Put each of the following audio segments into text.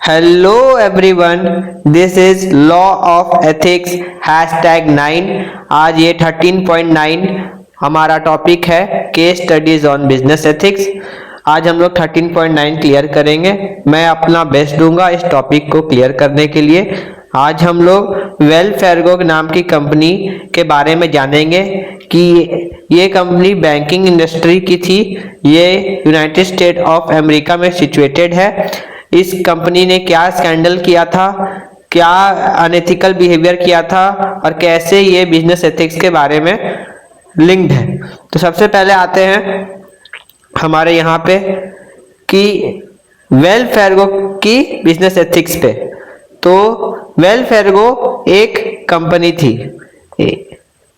Hello everyone, this is Law of Ethics #9। आज ये 13.9 हमारा टॉपिक है case studies on business ethics. आज हम लोग 13.9 क्लियर करेंगे। मैं अपना बेस्ट दूंगा इस टॉपिक को क्लियर करने के लिए। आज हम लोग वेल फार्गो नाम की कंपनी के बारे में जानेंगे कि ये कंपनी बैंकिंग इंडस्ट्री की थी। ये यूनाइटेड स्टेट ऑफ अमेरिका में सिचुएटेड है। इस कंपनी ने क्या स्कैंडल किया था, क्या अनएथिकल बिहेवियर किया था और कैसे ये बिजनेस एथिक्स के बारे में लिंक्ड है। तो सबसे पहले आते हैं हमारे यहाँ पे कि वेल फार्गो की बिजनेस एथिक्स पे। तो वेल फार्गो एक कंपनी थी,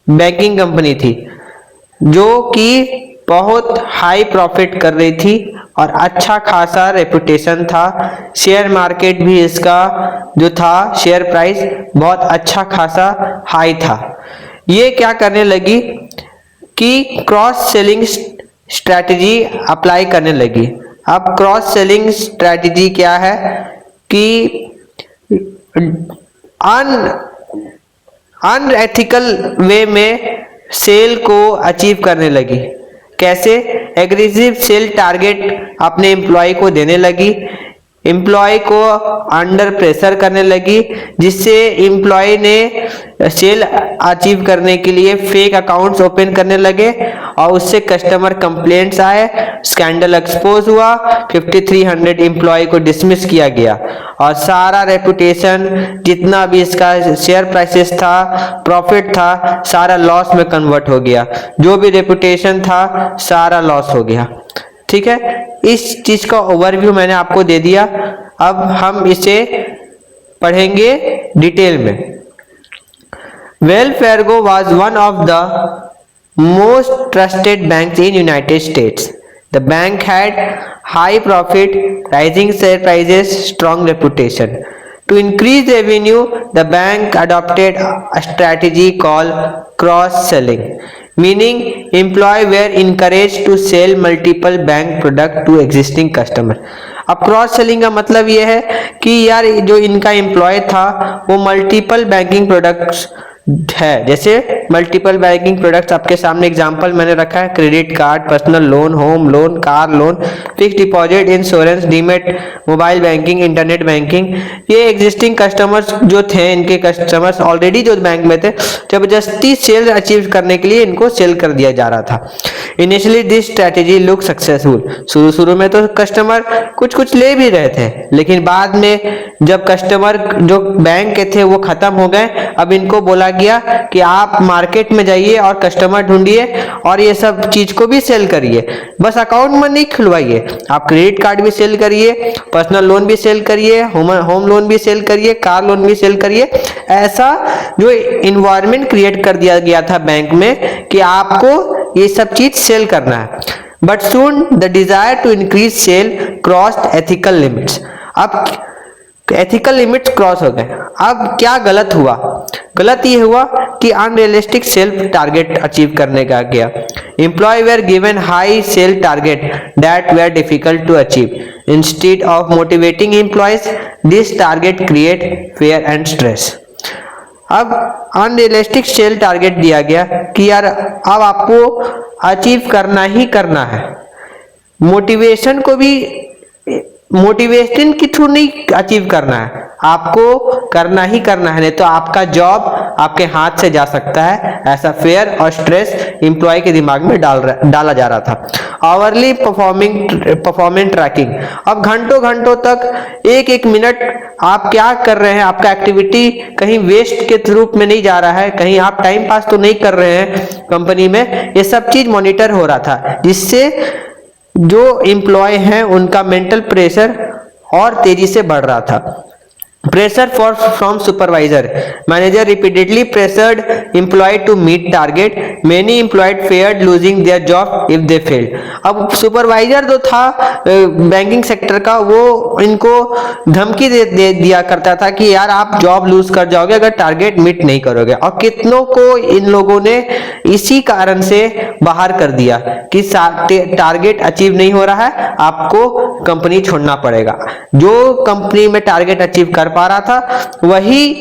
बैंकिंग कंपनी थी, जो कि बहुत हाई प्रॉफिट कर रही थी और अच्छा खासा रेपुटेशन था। शेयर मार्केट भी इसका जो था, शेयर प्राइस बहुत अच्छा खासा हाई था। ये क्या करने लगी कि क्रॉस सेलिंग स्ट्रैटेजी अप्लाई करने लगी। अब क्रॉस सेलिंग स्ट्रैटेजी क्या है कि अनएथिकल वे में सेल को अचीव करने लगी। कैसे? एग्रेसिव सेल टारगेट अपने एम्प्लॉय को देने लगी, एम्प्लॉय को अंडर प्रेशर करने लगी, जिससे एम्प्लॉय ने सेल अचीव करने के लिए फेक अकाउंट्स ओपन करने लगे और उससे कस्टमर कंप्लेंट्स आए, स्कैंडल एक्सपोज हुआ, 5300 एम्प्लॉय को डिसमिस किया गया और सारा रेपुटेशन जितना भी इसका शेयर प्राइसेस था, प्रॉफिट था, सारा लॉस में कन्वर्ट हो गया। जो भी रेपुटेशन था सारा लॉस हो गया। ठीक है, इस चीज का ओवरव्यू मैंने आपको दे दिया। अब हम इसे पढ़ेंगे डिटेल में। Wells Fargo was one of the most trusted banks in United states. The bank had high profit, rising share prices, strong reputation. To increase revenue, the bank adopted a strategy called cross-selling, meaning employees were encouraged to sell multiple bank products to existing customer. अब cross selling का मतलब ये है कि यार जो इनका employ था वो मल्टीपल बैंकिंग प्रोडक्ट्स है। जैसे मल्टीपल बैंकिंग प्रोडक्ट्स आपके सामने एग्जांपल मैंने रखा है, credit card, personal loan, home loan, car loan, fix deposit, insurance, demat, mobile banking, internet banking. ये एग्जिस्टिंग कस्टमर्स जो थे, इनके कस्टमर्स ऑलरेडी जो बैंक में थे, जबरदस्ती सेल अचीव करने के लिए इनको सेल कर दिया जा रहा था। Initially this strategy look successful. शुरू में तो कस्टमर कुछ ले भी रहे थे, लेकिन बाद में जब कस्टमर जो बैंक के थे वो खत्म हो गए, अब इनको बोला गया कि आप मार्केट में जाइए और कस्टमर ढूंढिए और ये सब चीज को भी सेल करिए। बस अकाउंट में नहीं खुलवाइए, आप क्रेडिट कार्ड भी सेल करिए, पर्सनल लोन भी सेल करिए, होम लोन भी सेल करिए, कार लोन भी सेल करिए। ऐसा जो इन्वायरमेंट क्रिएट कर दिया गया था बैंक में कि आपको ये सब चीज सेल करना है। But soon the desire to increase sale crossed ethical limits. अब एथिकल लिमिट्स क्रॉस हो गए। अब क्या गलत हुआ? गलत ये हुआ कि अनरियलिस्टिक सेल्फ टारगेट अचीव करने का गया। Employ were given high sale target that were difficult to achieve. Instead of motivating employees, this target create fear and stress. अब अनरियलिस्टिक सेल टारगेट दिया गया कि यार अब आपको अचीव करना ही करना है। मोटिवेशन को भी मोटिवेशन के थ्रू नहीं अचीव करना है, आपको करना ही करना है, नहीं तो आपका जॉब आपके हाथ से जा सकता है। ऐसा फेयर और स्ट्रेस एम्प्लॉय के दिमाग में डाला जा रहा था। Hourly performance tracking. अब घंटों तक एक मिनट आप क्या कर रहे हैं, आपका एक्टिविटी कहीं वेस्ट के रूप में नहीं जा रहा है, कहीं आप टाइम पास तो नहीं कर रहे हैं कंपनी में, ये सब चीज मॉनिटर हो रहा था, जिससे जो एम्प्लॉय हैं उनका मेंटल प्रेशर और तेजी से बढ़ रहा था। Pressure from supervisor. Manager repeatedly pressured employee to meet target. Many employees feared losing their job if they failed. अब सुपरवाइजर जो था बैंकिंग सेक्टर का, वो इनको धमकी दे दिया करता था कि यार आप जॉब लूज कर जाओगे अगर टारगेट मीट नहीं करोगे, और कितनों को इन लोगों ने इसी कारण से बाहर कर दिया कि टारगेट अचीव नहीं हो रहा है, आपको कंपनी छोड़ना पड़ेगा। जो कंपनी में टारगेट अचीव कर पा रहा था वही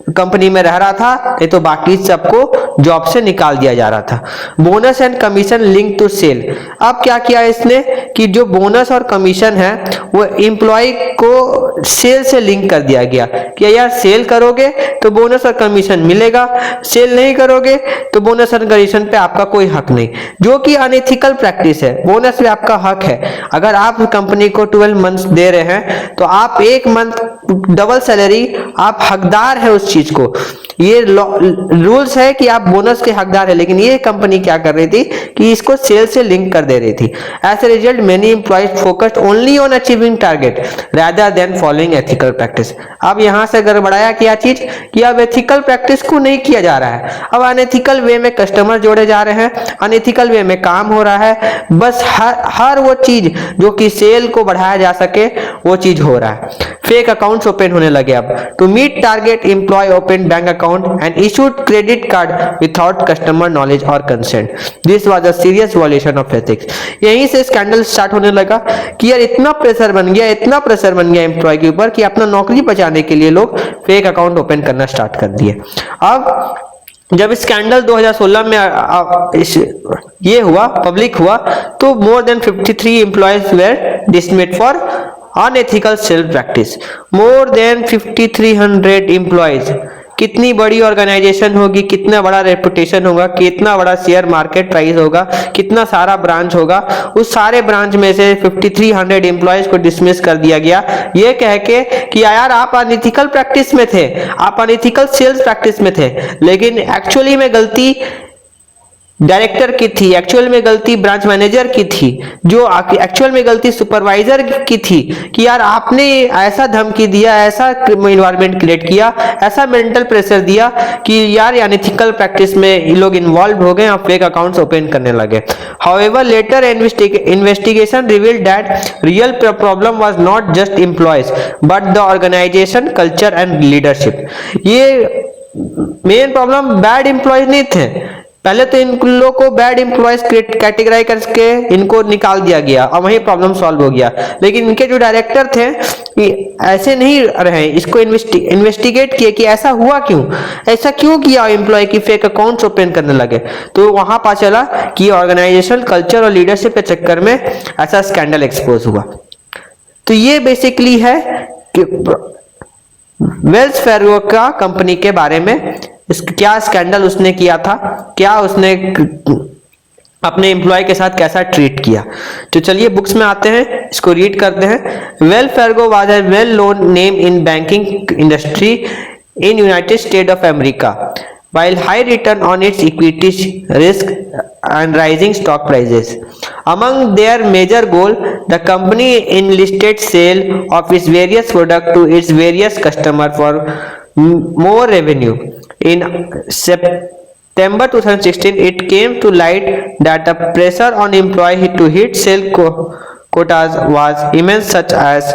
कंपनी में रह रहा था, नहीं तो बाकी सबको जॉब से निकाल दिया जा रहा था। Bonus and commission link to sale. अब क्या किया इसने कि जो बोनस और कमीशन है वो एम्प्लॉय को सेल से लिंक कर दिया गया कि यार सेल करोगे तो बोनस और कमीशन मिलेगा, सेल नहीं करोगे तो बोनस और कमीशन पे आपका कोई हक नहीं, जो कि अनएथिकल प्रैक्टिस है। बोनस पे आपका हक है, अगर आप कंपनी को 12 मंथ्स दे रहे हैं तो आप एक मंथ डबल सैलरी, आप हकदार है उस चीज को। ये रूल्स है कि आप बोनस के हकदार है, लेकिन ये कंपनी क्या कर रही थी कि इसको सेल से लिंक कर दे रही थी। As a result many employees focused only on achieving target rather than following ethical practice. अब यहां से गड़बड़ाया क्या चीज कि अब एथिकल प्रैक्टिस को नहीं किया जा रहा है, अब अनएथिकल वे में कस्टमर जोड़े जा रहे हैं, अनएथिकल वे में काम हो रहा है। बस हर वो चीज जो कि सेल को बढ़ाया जा सके वो चीज हो रहा है। फेक अकाउंट्स ओपन होने लगे। अब to meet target employ open bank account and issued credit card without customer knowledge और कंसेंट। This was a serious violation of ethics. यहीं से स्कैंडल स्टार्ट होने लगा कि यार इतना प्रेशर बन गया एम्प्लॉय के ऊपर कि अपना नौकरी बचाने के लिए लोग फेक अकाउंट ओपन करना स्टार्ट कर दिए। अब जब स्कैंडल 2016 में ये हुआ, पब्लिक हुआ, तो more than 53 employees were dismissed for unethical sale practice. More than 5300 employees. कितनी बड़ी ऑर्गेनाइजेशन होगी, कितना बड़ा रेपुटेशन होगा, कितना बड़ा शेयर मार्केट प्राइस होगा, कितना सारा ब्रांच होगा, उस सारे ब्रांच में से 5300 एम्प्लॉयज को डिसमिस कर दिया गया, ये कह के कि यार आप अनएथिकल प्रैक्टिस में थे, आप अनएथिकल सेल्स प्रैक्टिस में थे। लेकिन एक्चुअली में गलती डायरेक्टर की थी, एक्चुअल में गलती ब्रांच मैनेजर की थी, जो एक्चुअल में गलती सुपरवाइजर की थी कि यार आपने ऐसा धमकी दिया, ऐसा इन्वायरमेंट क्रिएट किया, ऐसा मेंटल प्रेशर दिया कि यार अनएथिकल प्रैक्टिस में लोग इन्वॉल्व हो गए और फेक अकाउंट्स ओपन करने लगे। However later investigation revealed that real problem was not just employees but the organization culture and leadership. ये मेन प्रॉब्लम बैड एम्प्लॉयज नहीं थे, पहले तो इन लोगों को बैड एम्प्लॉयज कैटेगराइज करके इनको निकाल दिया गया और वही प्रॉब्लम सॉल्व हो गया। लेकिन इनके जो डायरेक्टर थे ऐसे नहीं रहे, इसको इन्वेस्टिगेट किए कि ऐसा हुआ क्यों, ऐसा क्यों किया एम्प्लॉय की फेक अकाउंट्स ओपन करने लगे। तो वहां पता चला कि ऑर्गेनाइजेशन कल्चर और लीडरशिप के चक्कर में ऐसा स्कैंडल एक्सपोज हुआ। तो ये बेसिकली है कि वेल्स फार्गो का कंपनी के बारे में क्या स्कैंडल उसने किया था, क्या उसने अपने एम्प्लॉय के साथ कैसा ट्रीट किया। तो चलिए बुक्स में आते हैं, इसको रीड करते हैं। Wells Fargo was a well known name in banking industry in United state of America while high return on its equity risk and rising stock prices. Among their major goal, the company enlisted sale of its various products to its various customers for more revenue. In September 2016, it came to light that the pressure on employees to hit sale quotas was immense, such as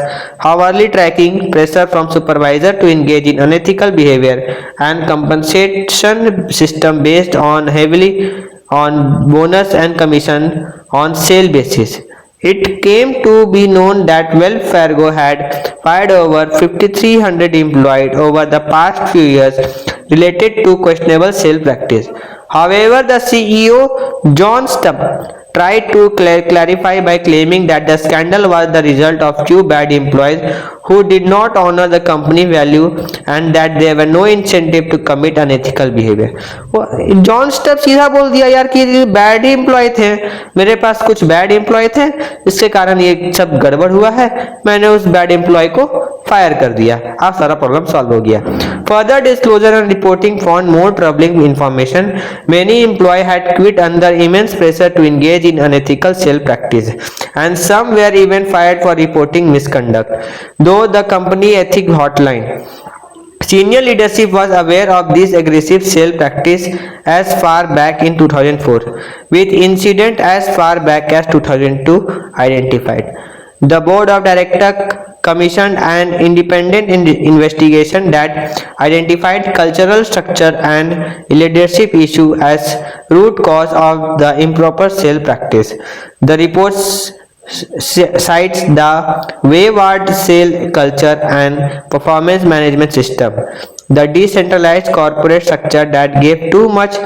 hourly tracking, pressure from supervisor to engage in unethical behavior, and compensation system based on heavily on bonus and commission on sale basis. It came to be known that Wells Fargo had fired over 5,300 employees over the past few years related to questionable sale practice. However, the CEO, John Stubb, tried to clarify by claiming that the scandal was the result of few bad employees who did not honor the company value and that there were no incentive to commit unethical behavior. John stub सीधा बोल दिया यार कि bad employ थे, मेरे पास कुछ bad employ थे, इसके कारण ये सब गड़बड़ हुआ है, मैंने उस बैड एम्प्लॉय को फायर कर दिया, अब सारा प्रॉब्लम सॉल्व हो गया। Further disclosure and reporting found more troubling information. Many employ had quit under immense pressure to engage in unethical sale practice and some were even fired for reporting misconduct though the company ethic hotline. Senior leadership was aware of this aggressive sale practice as far back in 2004, with incident as far back as 2002 identified. The board of directors commissioned an independent investigation that identified cultural structure and leadership issue as root cause of the improper sale practice. The reports cites the wayward sale culture and performance management system, the decentralized corporate structure that gave too much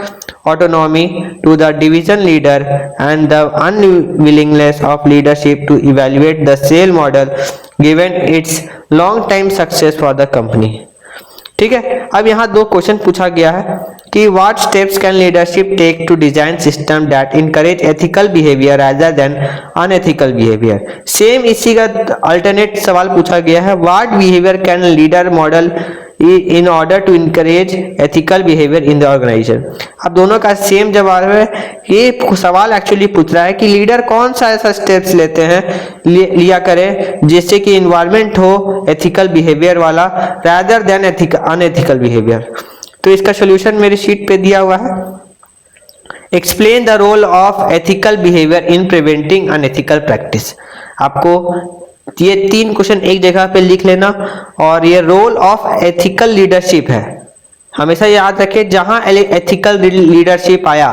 autonomy to the division leader, and the unwillingness of leadership to evaluate the sale model given its long time success for the company. ठीक है, अब यहाँ दो question पूछा गया है कि what steps can leadership take to design system that encourage ethical behaviour rather than unethical behaviour. Same इसी का अल्टरनेट सवाल पूछा गया है, what behaviour can leader model in order to encourage ethical behavior in the organization। अब दोनों का same जवाब है। ये सवाल एक्चुअली पूछ रहा है कि लीडर कौन सा ऐसा स्टेप्स लेते हैं लिया करे जिससे कि इन्वायरमेंट हो एथिकल बिहेवियर वाला रादर देन अनएथिकल बिहेवियर। तो इसका सोल्यूशन मेरी शीट पे दिया हुआ है। Explain the role of ethical behaviour in preventing unethical practice. आपको ये तीन क्वेश्चन एक जगह पे लिख लेना, और ये रोल ऑफ एथिकल लीडरशिप है। हमेशा याद रखें, जहां एथिकल लीडरशिप आया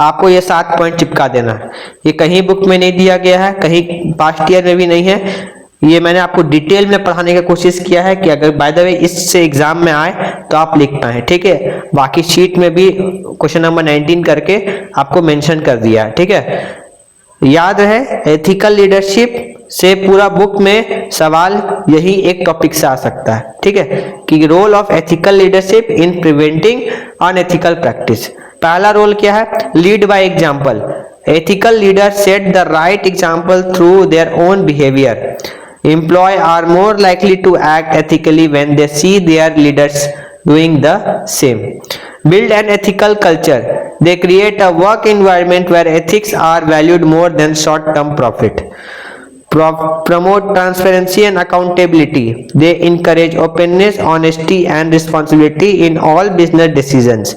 आपको ये 7 पॉइंट चिपका देना है। ये कहीं बुक में नहीं दिया गया है, कहीं पास्ट ईयर में भी नहीं है, ये मैंने आपको डिटेल में पढ़ाने की कोशिश किया है कि अगर बाय द वे इससे एग्जाम में आए तो आप लिख पाए। ठीक है, बाकी शीट में भी क्वेश्चन नंबर 19 करके आपको मेंशन कर दिया है। ठीक है, याद रहे एथिकल लीडरशिप से पूरा बुक में सवाल यही एक टॉपिक से आ सकता है। ठीक है, कि role of ethical leadership in preventing unethical practice. पहला रोल क्या है? Lead by example. Ethical leader set the right example through their own behaviour. Employ are more likely to act ethically when they see their leaders doing the same. Build an ethical culture. They create a work environment where ethics are valued more than short-term profit. Promote transparency and accountability. They encourage openness, honesty, and responsibility in all business decisions.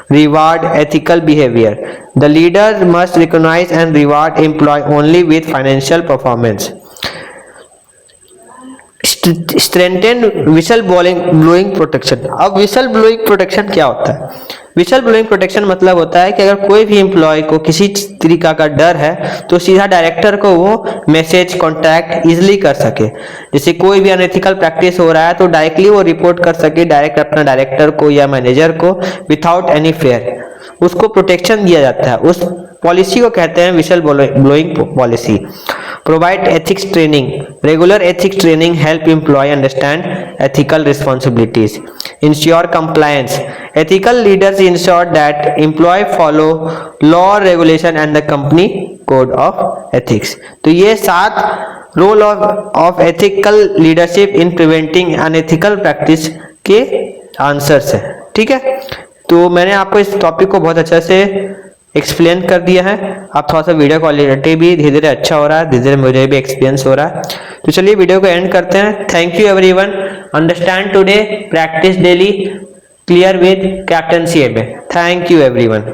Reward ethical behavior. The leader must recognize and reward employee only with financial performance. Strengthen whistle blowing protection. अब whistle blowing protection क्या होता है? Whistle blowing protection मतलब होता है कि अगर कोई भी एम्प्लॉय को किसी तरीका का डर है तो सीधा डायरेक्टर को वो मैसेज कॉन्टैक्ट इजिली कर सके। जैसे कोई भी अनएथिकल प्रैक्टिस हो रहा है तो डायरेक्टली वो रिपोर्ट कर सके डायरेक्ट अपना डायरेक्टर को या मैनेजर को विदाउट एनी फेयर, उसको प्रोटेक्शन दिया जाता है। उस पॉलिसी को कहते हैं whistle blowing policy. Provide ethics training. Regular ethics training help employ understand ethical responsibilities. Ensure compliance. Ethical leaders ensure that employ follow law regulation and the company code of ethics. तो ये 7 role of ethical leadership in preventing unethical practice के answers है। ठीक है, तो मैंने आपको इस टॉपिक को बहुत अच्छे से एक्सप्लेन कर दिया है। आप थोड़ा सा वीडियो क्वालिटी भी धीरे धीरे अच्छा हो रहा है, धीरे धीरे मुझे भी एक्सपीरियंस हो रहा है। तो चलिए वीडियो को एंड करते हैं। Thank you everyone. Understand today, practice daily, clear with captain CMA। Thank you everyone.